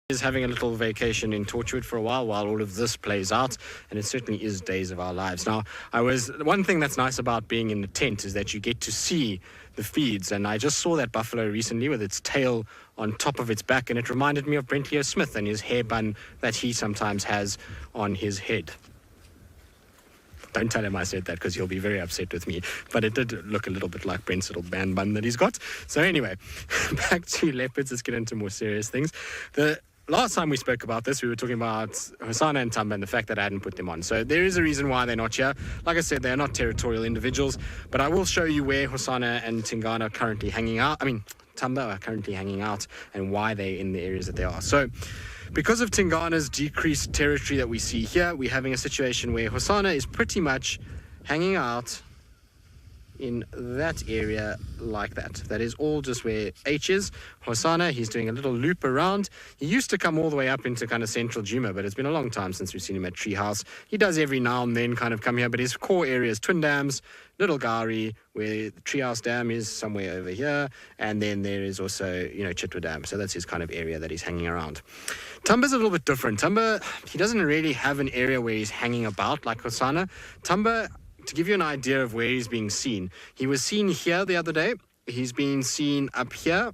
Is having a little vacation in Torchwood for a while all of this plays out, and it certainly is days of our lives. Now, one thing that's nice about being in the tent is that you get to see the feeds, and I just saw that buffalo recently with its tail on top of its back, and it reminded me of Brent Leo Smith and his hair bun that he sometimes has on his head. Don't tell him I said that because he'll be very upset with me. But it did look a little bit like Brent's little band bun that he's got. So anyway, back to leopards. Let's get into more serious things. The last time we spoke about this, we were talking about Hosana and Tamba and the fact that I hadn't put them on. So there is a reason why they're not here. Like I said, they're not territorial individuals. But I will show you where Hosana and Tingana are currently hanging out. Tamba are currently hanging out and why they're in the areas that they are. So because of Tingana's decreased territory that we see here, we're having a situation where Hosana is pretty much hanging out in that area like that. That is all just where H is. Hosana, he's doing a little loop around. He used to come all the way up into kind of central Djuma, but it's been a long time since we've seen him at Treehouse. He does every now and then kind of come here, but his core area is Twin Dams, Little Gowrie, where the Treehouse Dam is somewhere over here, and then there is also, Chitwa Dam. So that's his kind of area that he's hanging around. Tamba's a little bit different. Tamba, he doesn't really have an area where he's hanging about like Hosana. Tamba, to give you an idea of where he's being seen, he was seen here the other day. He's been seen up here.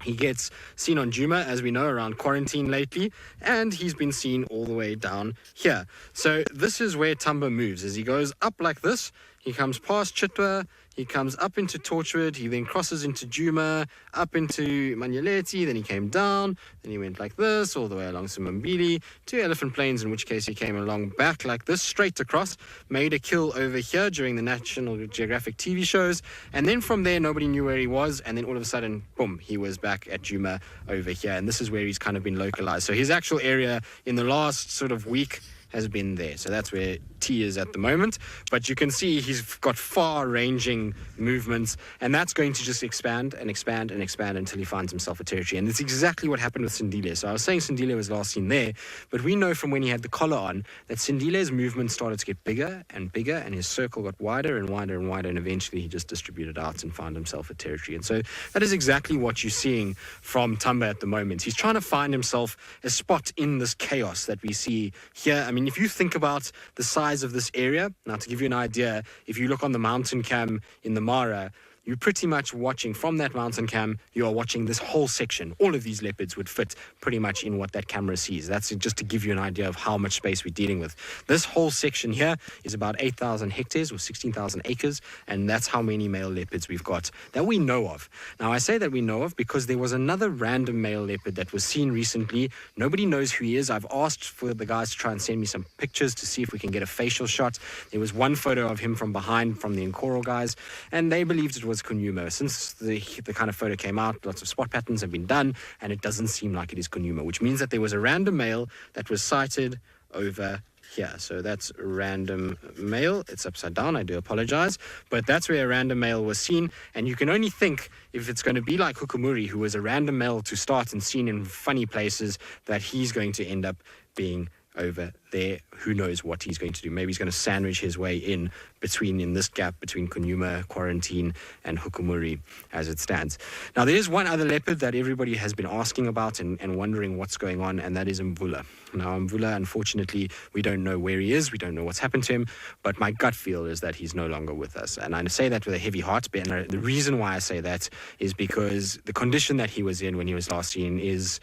He gets seen on Djuma, as we know, around quarantine lately, and he's been seen all the way down here. So this is where Tamba moves. As he goes up like this, he comes past Chitwa, he comes up into Torchwood, he then crosses into Djuma, up into Manyeleti, then he came down, then he went like this, all the way along Simbambili, to Elephant Plains, in which case he came along back like this, straight across, made a kill over here during the National Geographic TV shows, and then from there nobody knew where he was, and then all of a sudden, boom, he was back at Djuma over here, and this is where he's kind of been localized. So his actual area in the last sort of week has been there. So that's where T is at the moment. But you can see he's got far-ranging movements, and that's going to just expand and expand and expand until he finds himself a territory. And it's exactly what happened with Sindile. So I was saying Sindile was last seen there, but we know from when he had the collar on that Sindile's movement started to get bigger and bigger, and his circle got wider and wider and wider, and eventually he just distributed out and found himself a territory. And so that is exactly what you're seeing from Tamba at the moment. He's trying to find himself a spot in this chaos that we see here. If you think about the size of this area, now to give you an idea, if you look on the mountain cam in the Mara, you're pretty much watching from that mountain cam, you are watching this whole section. All of these leopards would fit pretty much in what that camera sees. That's just to give you an idea of how much space we're dealing with. This whole section here is about 8,000 hectares or 16,000 acres, and that's how many male leopards we've got that we know of. Now, I say that we know of because there was another random male leopard that was seen recently. Nobody knows who he is. I've asked for the guys to try and send me some pictures to see if we can get a facial shot. There was one photo of him from behind from the Nkoro guys, and they believed it was Kunyuma. Since the kind of photo came out, lots of spot patterns have been done, and it doesn't seem like it is Kunyuma, which means that there was a random male that was sighted over here. So that's random male. It's upside down, I do apologize, but that's where a random male was seen. And you can only think if it's going to be like Hukumuri, who was a random male to start and seen in funny places, that he's going to end up being over there. Who knows what he's going to do? Maybe he's going to sandwich his way in this gap between Kunyuma, Quarantine, and Hukumuri as it stands. Now, there is one other leopard that everybody has been asking about and wondering what's going on, and that is Mvula. Now, Mvula, unfortunately, we don't know where he is. We don't know what's happened to him, but my gut feel is that he's no longer with us. And I say that with a heavy heart, and the reason why I say that is because the condition that he was in when he was last seen is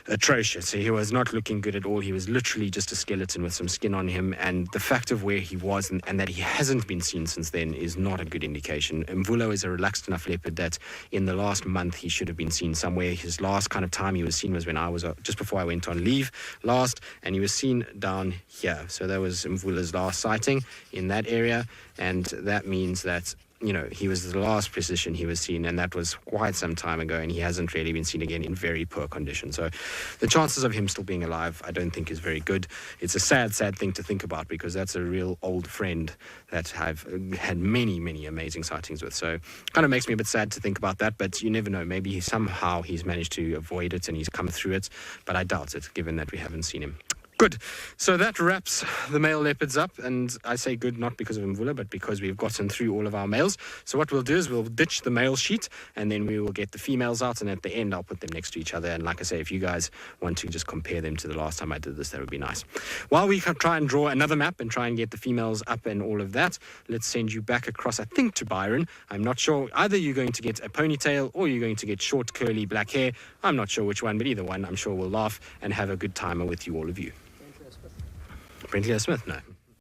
atrocious. He was not looking good at all. He was literally just a skeleton with some skin on him, and the fact of where he was and that he hasn't been seen since then is not a good indication. Mvulo is a relaxed enough leopard that in the last month he should have been seen somewhere. His last kind of time he was seen was when I was just before I went on leave last, and he was seen down here. So that was Mvula's last sighting in that area, and that means that he was the last position he was seen, and that was quite some time ago, and he hasn't really been seen again in very poor condition. So the chances of him still being alive, I don't think is very good. It's a sad, sad thing to think about because that's a real old friend that I've had many, many amazing sightings with. So kind of makes me a bit sad to think about that, but you never know. Maybe somehow he's managed to avoid it and he's come through it, but I doubt it, given that we haven't seen him. Good. So that wraps the male leopards up, and I say good not because of Mvula, but because we've gotten through all of our males. So what we'll do is we'll ditch the male sheet, and then we will get the females out, and at the end I'll put them next to each other. And like I say, if you guys want to just compare them to the last time I did this, that would be nice. While we try and draw another map and try and get the females up and all of that, let's send you back across, I think, to Byron. I'm not sure. Either you're going to get a ponytail or you're going to get short, curly, black hair. I'm not sure which one, but either one, I'm sure we'll laugh and have a good timer with you, all of you. Brentley Smith, no.